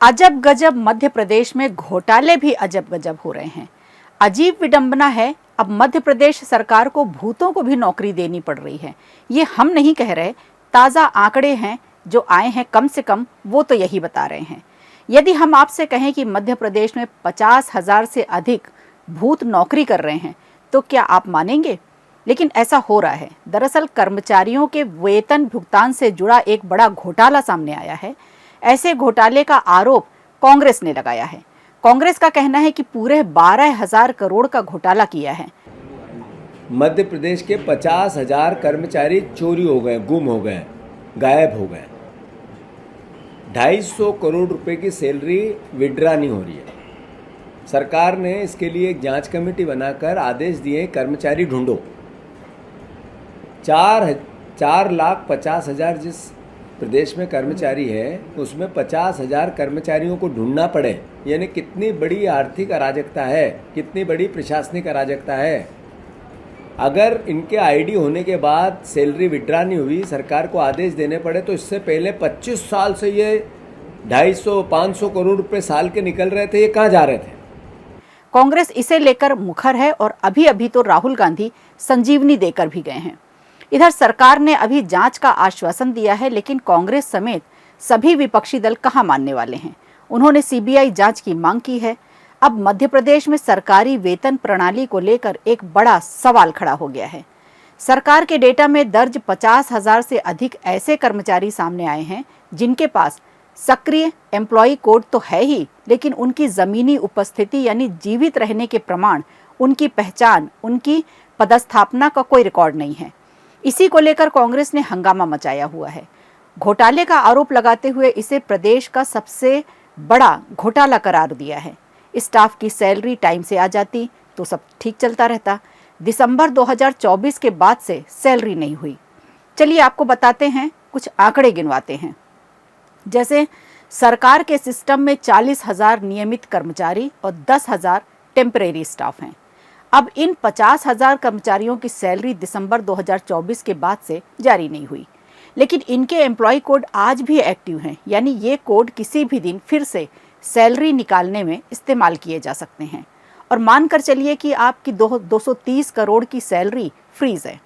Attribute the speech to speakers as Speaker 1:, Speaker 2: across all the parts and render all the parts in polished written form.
Speaker 1: अजब गजब मध्य प्रदेश में घोटाले भी अजब गजब हो रहे हैं। अजीब विडंबना है, अब मध्य प्रदेश सरकार को भूतों को भी नौकरी देनी पड़ रही है। ये हम नहीं कह रहे, ताज़ा आंकड़े हैं जो आए हैं, कम से कम वो तो यही बता रहे हैं। यदि हम आपसे कहें कि मध्य प्रदेश में 50,000 से अधिक भूत नौकरी कर रहे हैं तो क्या आप मानेंगे? लेकिन ऐसा हो रहा है। दरअसल कर्मचारियों के वेतन भुगतान से जुड़ा एक बड़ा घोटाला सामने आया है। ऐसे घोटाले का आरोप कांग्रेस ने लगाया है। कांग्रेस का कहना है कि पूरे 12,000 करोड़ का घोटाला किया है।
Speaker 2: मध्य प्रदेश के 50,000 कर्मचारी चोरी हो गए, गुम हो गए, गायब हो गए। 250 करोड़ रुपए की सैलरी विड्रा नहीं हो रही है। सरकार ने इसके लिए एक जांच कमेटी बनाकर आदेश दिए, कर्मचारी ढूंढो। 4,50,000 जिस प्रदेश में कर्मचारी है उसमें 50,000 कर्मचारियों को ढूंढना पड़े, यानी कितनी बड़ी आर्थिक अराजकता है, कितनी बड़ी प्रशासनिक अराजकता है। अगर इनके आईडी होने के बाद सैलरी विड्रा नहीं हुई, सरकार को आदेश देने पड़े, तो इससे पहले 25 साल से ये 250-500 करोड़ रुपए साल के निकल रहे थे, ये कहाँ जा रहे थे?
Speaker 1: कांग्रेस इसे लेकर मुखर है और अभी अभी तो राहुल गांधी संजीवनी देकर भी गए हैं। इधर सरकार ने अभी जांच का आश्वासन दिया है, लेकिन कांग्रेस समेत सभी विपक्षी दल कहां मानने वाले हैं। उन्होंने सीबीआई जांच की मांग की है। अब मध्य प्रदेश में सरकारी वेतन प्रणाली को लेकर एक बड़ा सवाल खड़ा हो गया है। सरकार के डेटा में दर्ज 50,000 से अधिक ऐसे कर्मचारी सामने आए हैं जिनके पास सक्रिय एम्प्लॉय कोड तो है ही, लेकिन उनकी जमीनी उपस्थिति यानी जीवित रहने के प्रमाण, उनकी पहचान, उनकी पदस्थापना का कोई रिकॉर्ड नहीं है। इसी को लेकर कांग्रेस ने हंगामा मचाया हुआ है। घोटाले का आरोप लगाते हुए इसे प्रदेश का सबसे बड़ा घोटाला करार दिया है। स्टाफ की सैलरी टाइम से आ जाती तो सब ठीक चलता रहता। दिसंबर 2024 के बाद से सैलरी नहीं हुई। चलिए आपको बताते हैं, कुछ आंकड़े गिनवाते हैं। जैसे सरकार के सिस्टम में 40,000 नियमित कर्मचारी और 10,000 टेम्परेरी स्टाफ हैं। अब इन 50,000 कर्मचारियों की सैलरी दिसंबर 2024 के बाद से जारी नहीं हुई, लेकिन इनके एम्प्लॉय कोड आज भी एक्टिव हैं, यानी ये कोड किसी भी दिन फिर से सैलरी निकालने में इस्तेमाल किए जा सकते हैं। और मानकर चलिए कि आपकी 230 करोड़ की सैलरी फ्रीज है,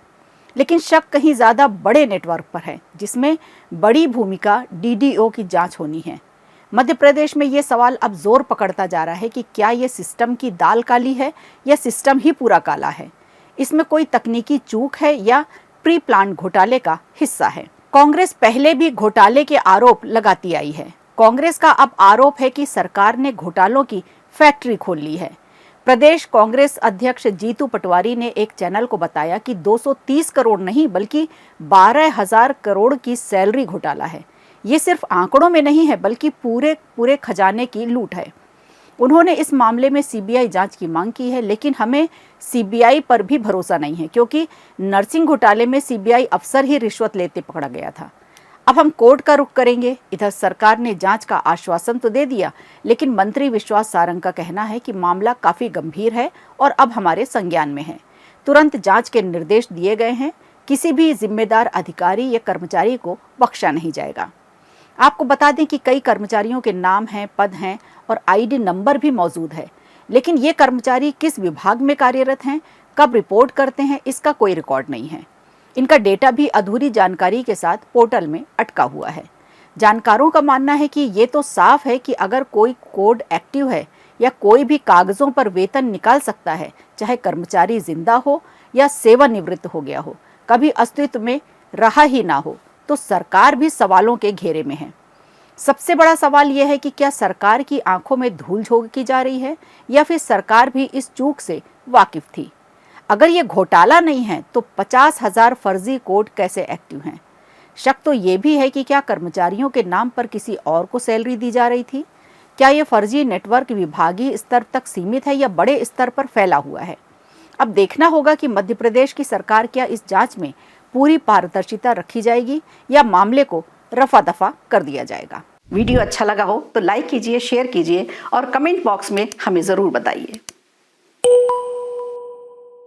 Speaker 1: लेकिन शक कहीं ज़्यादा बड़े नेटवर्क पर है जिसमें बड़ी भूमिका डीडीओ की जाँच होनी है। मध्य प्रदेश में ये सवाल अब जोर पकड़ता जा रहा है कि क्या ये सिस्टम की दाल काली है या सिस्टम ही पूरा काला है। इसमें कोई तकनीकी चूक है या प्री प्लान घोटाले का हिस्सा है। कांग्रेस पहले भी घोटाले के आरोप लगाती आई है। कांग्रेस का अब आरोप है कि सरकार ने घोटालों की फैक्ट्री खोल ली है। प्रदेश कांग्रेस अध्यक्ष जीतू पटवारी ने एक चैनल को बताया कि 230 करोड़ नहीं बल्कि 12,000 करोड़ की सैलरी घोटाला है। ये सिर्फ आंकड़ों में नहीं है बल्कि पूरे खजाने की लूट है। उन्होंने इस मामले में सीबीआई जांच की मांग की है, लेकिन हमें सीबीआई पर भी भरोसा नहीं है क्योंकि नर्सिंग घोटाले में सीबीआई अफसर ही रिश्वत लेते पकड़ा गया था। अब हम कोर्ट का रुख करेंगे। इधर सरकार ने जांच का आश्वासन तो दे दिया, लेकिन मंत्री विश्वास सारंग का कहना है कि मामला काफी गंभीर है और अब हमारे संज्ञान में है। तुरंत जांच के निर्देश दिए गए हैं। किसी भी जिम्मेदार अधिकारी या कर्मचारी को बख्शा नहीं जाएगा। आपको बता दें कि कई कर्मचारियों के नाम हैं, पद हैं और आईडी नंबर भी मौजूद है, लेकिन ये कर्मचारी किस विभाग में कार्यरत हैं, कब रिपोर्ट करते हैं, इसका कोई रिकॉर्ड नहीं है। इनका डेटा भी अधूरी जानकारी के साथ पोर्टल में अटका हुआ है। जानकारों का मानना है कि ये तो साफ है कि अगर कोई कोड एक्टिव है या कोई भी कागजों पर वेतन निकाल सकता है, चाहे कर्मचारी जिंदा हो या सेवानिवृत्त हो गया हो, कभी अस्तित्व में रहा ही ना हो, तो सरकार भी सवालों के घेरे में है। सबसे बड़ा सवाल यह है कि क्या सरकार की आंखों में धूल झोंकी जा रही है या फिर सरकार भी इस चूक से वाकिफ थी। अगर ये घोटाला नहीं है तो 50,000 फर्जी कोड कैसे एक्टिव हैं। शक तो ये भी है कि क्या कर्मचारियों के नाम पर किसी और को सैलरी दी जा रही थी। क्या ये फर्जी नेटवर्क विभागीय स्तर तक सीमित है या बड़े स्तर पर फैला हुआ है। अब देखना होगा कि मध्य प्रदेश की सरकार क्या इस जांच में पूरी पारदर्शिता रखी जाएगी या मामले को रफा दफा कर दिया जाएगा। वीडियो अच्छा लगा हो तो लाइक कीजिए, शेयर कीजिए और कमेंट बॉक्स में हमें ज़रूर बताइए।